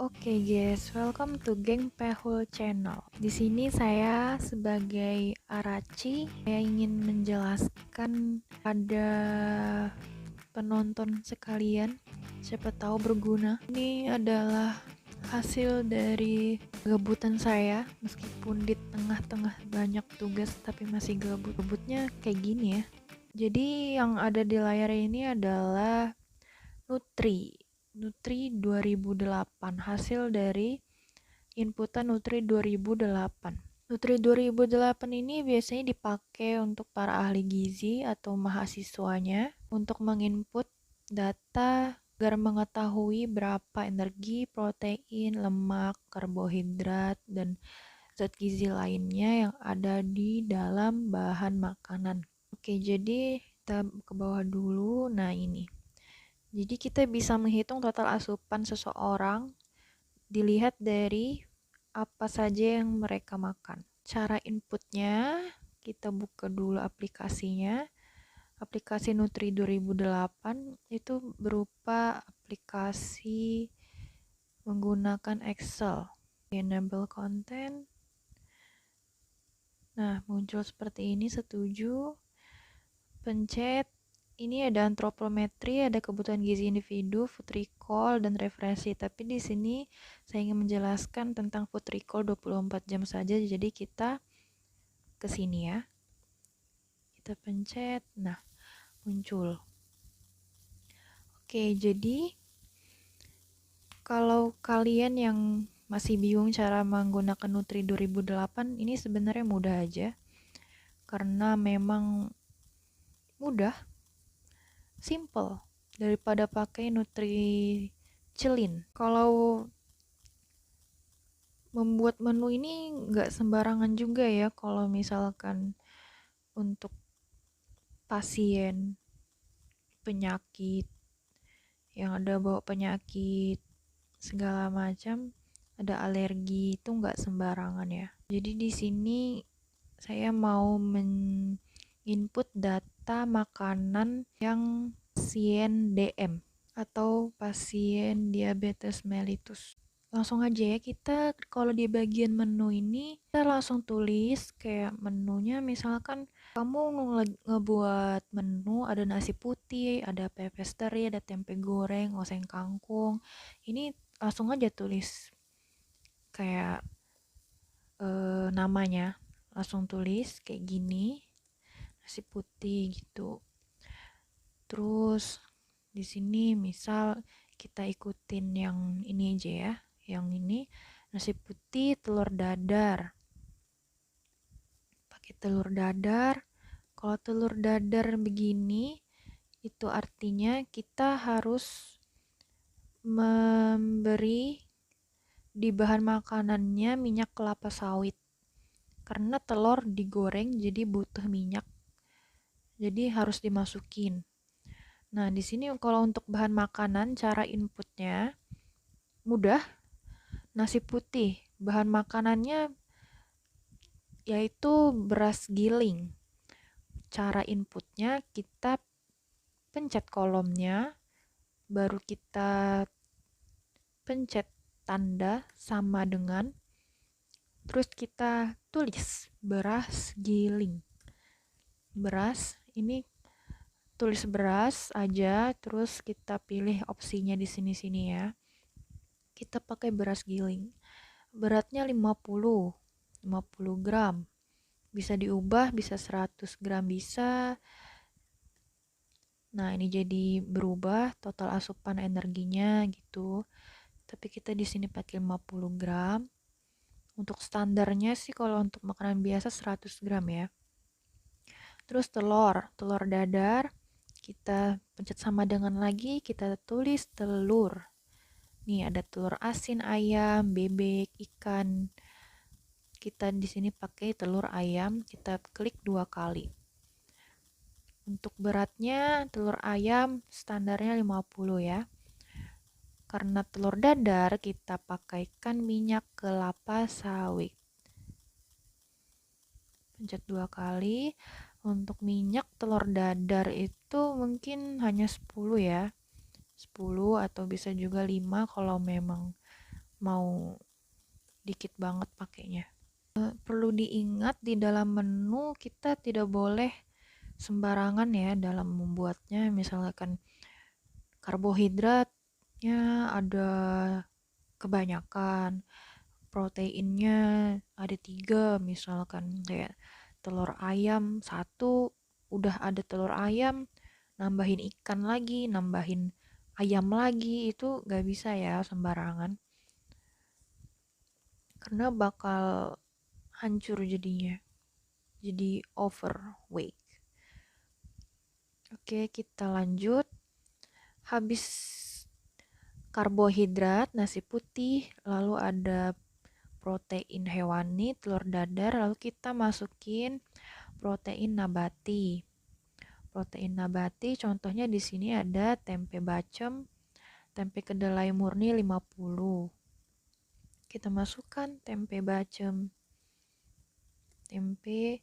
Oke guys, welcome to Geng Pehul Channel. Di sini saya sebagai Araci, saya ingin menjelaskan pada penonton sekalian, siapa tahu berguna. Ini adalah hasil dari kegabutan saya, meskipun di tengah-tengah banyak tugas tapi masih gabut. Gabutnya kayak gini ya. Jadi yang ada di layar ini adalah Nutri 2008, hasil dari inputan Nutri 2008. Nutri 2008 ini biasanya dipakai untuk para ahli gizi atau mahasiswanya untuk menginput data agar mengetahui berapa energi, protein, lemak, karbohidrat, dan zat gizi lainnya yang ada di dalam bahan makanan. Oke, jadi kita ke bawah dulu. Nah, ini. Jadi kita bisa menghitung total asupan seseorang dilihat dari apa saja yang mereka makan. Cara inputnya, kita buka dulu aplikasinya. Aplikasi Nutri 2008 itu berupa aplikasi menggunakan Excel. Enable content. Nah, muncul seperti ini, setuju. Pencet. Ini ada antropometri, ada kebutuhan gizi individu, food recall, dan referensi. Tapi di sini saya ingin menjelaskan tentang food recall 24 jam saja, jadi kita ke sini ya. Kita pencet, nah muncul. Oke, jadi kalau kalian yang masih bingung cara menggunakan Nutri 2008, ini sebenarnya mudah aja. Karena memang mudah, simple, daripada pakai Nutri-Cilin. Kalau membuat menu ini nggak sembarangan juga ya, kalau misalkan untuk pasien penyakit yang ada bawa penyakit segala macam, ada alergi, itu nggak sembarangan ya. Jadi di sini saya mau input data makanan yang pasien DM atau pasien diabetes mellitus. Langsung aja ya, kita kalau di bagian menu ini kita langsung tulis kayak menunya. Misalkan kamu ngebuat menu, ada nasi putih, ada pepes teri, ada tempe goreng, oseng kangkung. Ini langsung aja tulis kayak namanya, langsung tulis kayak gini, nasi putih gitu. Terus di sini misal kita ikutin yang ini aja ya, yang ini nasi putih telur dadar, pakai telur dadar. Kalau telur dadar begini, itu artinya kita harus memberi di bahan makanannya minyak kelapa sawit, karena telur digoreng jadi butuh minyak, jadi harus dimasukin. Nah, di sini kalau untuk bahan makanan, cara inputnya mudah. Nasi putih, bahan makanannya yaitu beras giling. Cara inputnya, kita pencet kolomnya, baru kita pencet tanda sama dengan, terus kita tulis beras giling. Beras, ini tulis beras aja, terus kita pilih opsinya di sini-sini ya. Kita pakai beras giling. Beratnya 50 gram. Bisa diubah, bisa 100 gram bisa. Nah, ini jadi berubah total asupan energinya gitu. Tapi kita di sini pakai 50 gram. Untuk standarnya sih kalau untuk makanan biasa 100 gram ya. Terus telur dadar, kita pencet sama dengan lagi, kita tulis telur. Nih ada telur asin, ayam, bebek, ikan. Kita di sini pakai telur ayam, kita klik 2 kali. Untuk beratnya telur ayam standarnya 50 ya. Karena telur dadar kita pakaikan minyak kelapa sawit. Pencet 2 kali. Untuk minyak telur dadar itu mungkin hanya 10 ya. 10 atau bisa juga 5 kalau memang mau dikit banget pakainya. Perlu diingat di dalam menu kita tidak boleh sembarangan ya dalam membuatnya. Misalkan karbohidratnya ada kebanyakan, proteinnya ada 3, misalkan kayak telur ayam 1, udah ada telur ayam, nambahin ikan lagi, nambahin ayam lagi, itu gak bisa ya sembarangan, karena bakal hancur jadinya, jadi overweight. Oke, kita lanjut. Habis karbohidrat, nasi putih, lalu ada protein hewani, telur dadar, lalu kita masukin protein nabati. Protein nabati contohnya di sini ada tempe bacem, tempe kedelai murni 50. Kita masukkan tempe bacem. Tempe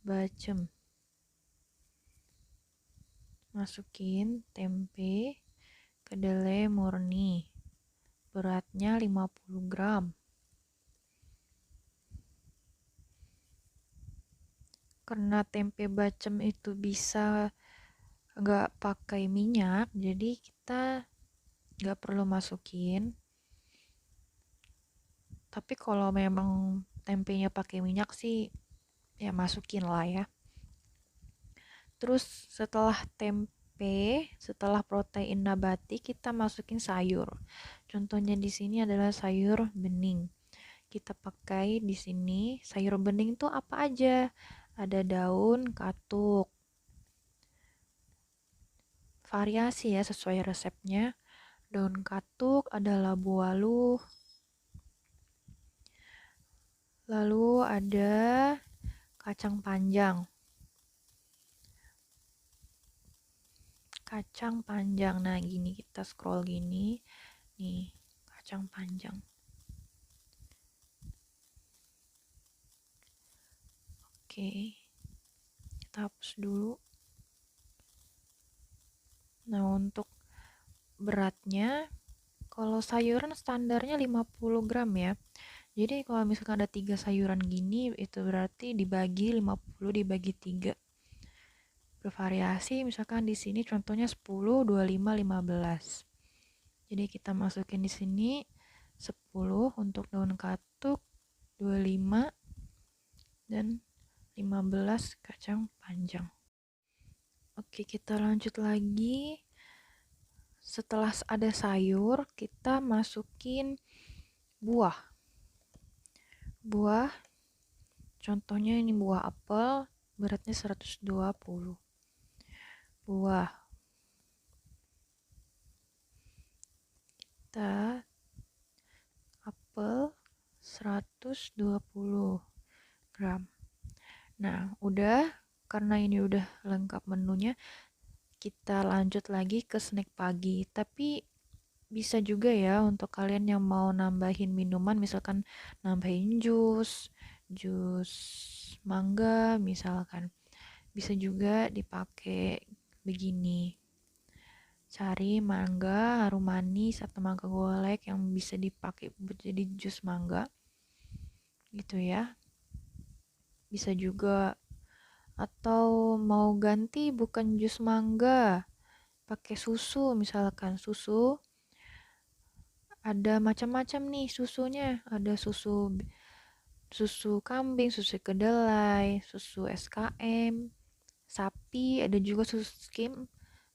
bacem. Masukin tempe kedelai murni. Beratnya 50 gram. Karena tempe bacem itu bisa nggak pakai minyak, jadi kita nggak perlu masukin. Tapi kalau memang tempenya pakai minyak sih ya masukin lah ya. Terus setelah tempe, setelah protein nabati, kita masukin sayur. Contohnya di sini adalah sayur bening. Kita pakai di sini sayur bening tuh apa aja? Ada daun katuk. Variasi ya sesuai resepnya. Daun katuk, ada labu waluh. Lalu ada kacang panjang. Kacang panjang. Nah, gini kita scroll gini. Nih, kacang panjang. Oke. Kita hapus dulu. Nah, untuk beratnya, kalau sayuran standarnya 50 gram ya. Jadi kalau misalkan ada 3 sayuran gini, itu berarti dibagi 50 dibagi 3. Bervariasi, misalkan di sini contohnya 10, 25, 15. Jadi kita masukin di sini 10 untuk daun katuk, 25 dan 15 kacang panjang. Oke, kita lanjut lagi. Setelah ada sayur, kita masukin buah. Buah, contohnya ini buah apel, beratnya 120. Buah. Kita apel 120 gram. Nah, udah, karena ini udah lengkap menunya, kita lanjut lagi ke snack pagi. Tapi bisa juga ya untuk kalian yang mau nambahin minuman, misalkan nambahin jus mangga misalkan. Bisa juga dipakai begini. Cari mangga harum manis atau mangga golek yang bisa dipakai jadi jus mangga. Gitu ya. Bisa juga, atau mau ganti bukan jus mangga, pakai susu, misalkan susu ada macam-macam nih susunya, ada susu kambing, susu kedelai, susu SKM, sapi, ada juga susu skim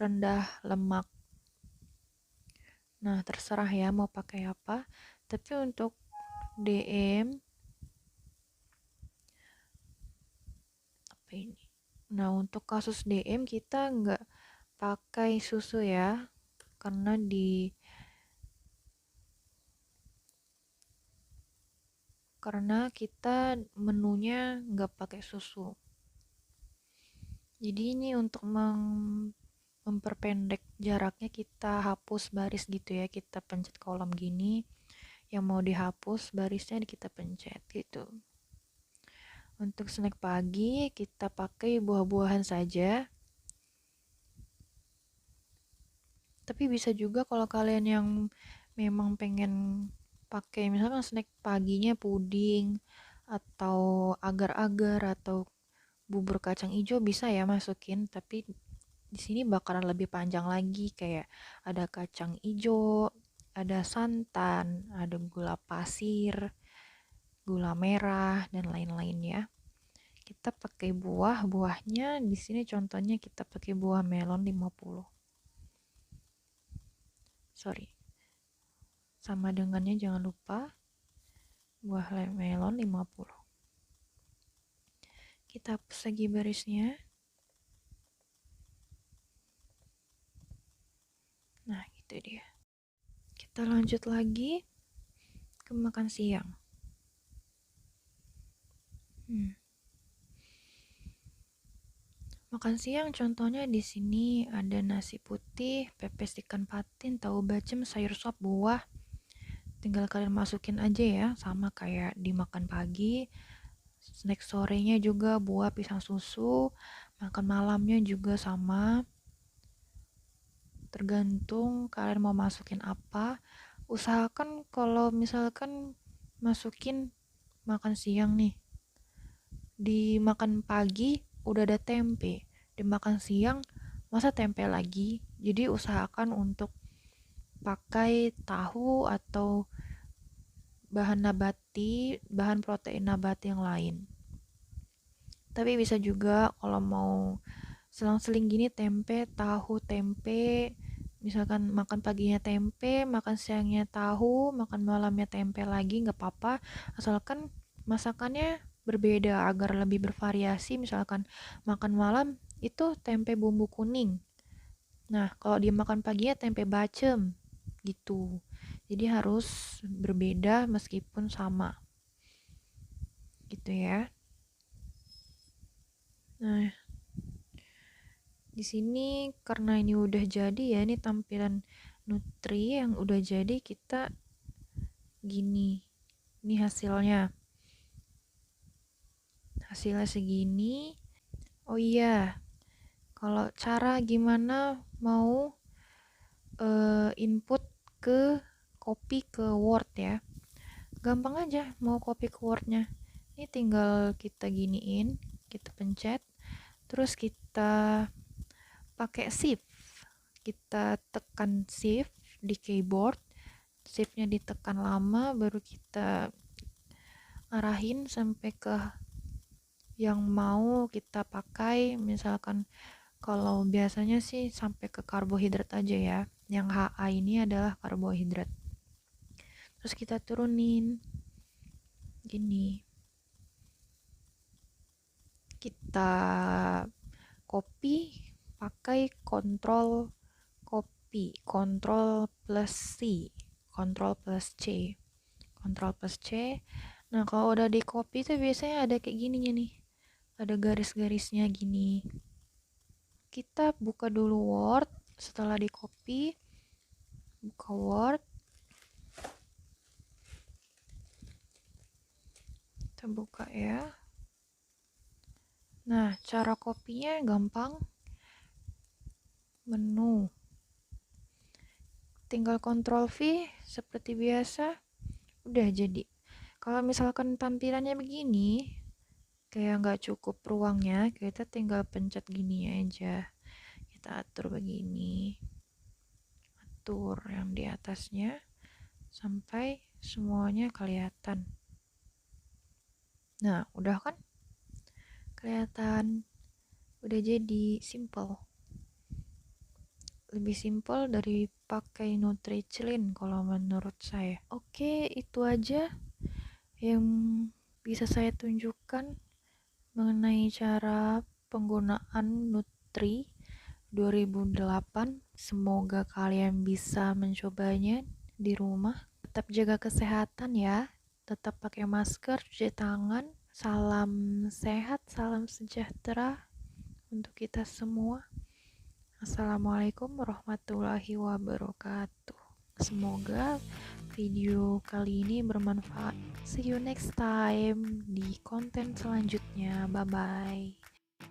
rendah lemak. Nah, terserah ya mau pakai apa. Tapi untuk DM apa ini? Nah, untuk kasus DM kita nggak pakai susu ya, karena kita menunya nggak pakai susu. Jadi ini untuk memperpendek jaraknya, kita hapus baris gitu ya, kita pencet kolom gini, yang mau dihapus barisnya kita pencet gitu. Untuk snack pagi kita pakai buah-buahan saja. Tapi bisa juga kalau kalian yang memang pengen pakai misalkan snack paginya puding atau agar-agar atau bubur kacang hijau bisa ya masukin, tapi di sini bakalan lebih panjang lagi, kayak ada kacang hijau, ada santan, ada gula pasir, gula merah dan lain-lainnya. Kita pakai buahnya di sini contohnya kita pakai buah melon 50. Sorry. Sama dengannya jangan lupa buah melon 50. Kita hapus lagi barisnya. Nah, gitu dia. Kita lanjut lagi ke makan siang. Makan siang contohnya di sini ada nasi putih, pepes ikan patin, tahu bacem, sayur sop, buah. Tinggal kalian masukin aja ya, sama kayak dimakan pagi. Snack sorenya juga buah pisang susu, makan malamnya juga sama. Tergantung kalian mau masukin apa. Usahakan kalau misalkan masukin makan siang nih, dimakan pagi udah ada tempe, dimakan siang masa tempe lagi. Jadi usahakan untuk pakai tahu atau bahan protein nabati yang lain. Tapi bisa juga kalau mau selang-seling gini tahu tempe, misalkan makan paginya tempe, makan siangnya tahu, makan malamnya tempe lagi, nggak apa-apa, asalkan masakannya berbeda agar lebih bervariasi. Misalkan makan malam itu tempe bumbu kuning, nah kalau dia makan paginya tempe bacem gitu. Jadi harus berbeda meskipun sama gitu ya. Nah, di sini karena ini udah jadi ya, ini tampilan Nutri yang udah jadi, kita gini. Ini hasilnya segini. Oh iya, kalau cara gimana mau input ke copy ke Word ya, gampang aja mau copy ke Wordnya. Ini tinggal kita giniin, kita pencet, terus kita pakai shift, kita tekan shift di keyboard, shiftnya ditekan lama baru kita arahin sampai ke yang mau kita pakai. Misalkan kalau biasanya sih sampai ke karbohidrat aja ya, yang HA ini adalah karbohidrat. Terus kita turunin gini, kita copy pakai kontrol copy, kontrol plus C, kontrol plus C, kontrol plus C. Nah kalau udah di copy tuh biasanya ada kayak gininya nih, ada garis-garisnya gini. Kita buka dulu Word, setelah di copy buka Word, kita buka ya. Nah cara kopinya gampang, menu, tinggal Ctrl V seperti biasa, udah jadi. Kalau misalkan tampilannya begini, kayak nggak cukup ruangnya, kita tinggal pencet gini aja, kita atur begini, atur yang di atasnya sampai semuanya kelihatan. Nah udah kan kelihatan, udah jadi simple, lebih simple dari pakai Nutri-Slim kalau menurut saya. Oke, itu aja yang bisa saya tunjukkan mengenai cara penggunaan Nutri 2008. Semoga kalian bisa mencobanya di rumah. Tetap jaga kesehatan ya, tetap pakai masker, cuci tangan. Salam sehat, salam sejahtera untuk kita semua. Assalamualaikum warahmatullahi wabarakatuh. Semoga video kali ini bermanfaat. See you next time di konten selanjutnya. Bye bye.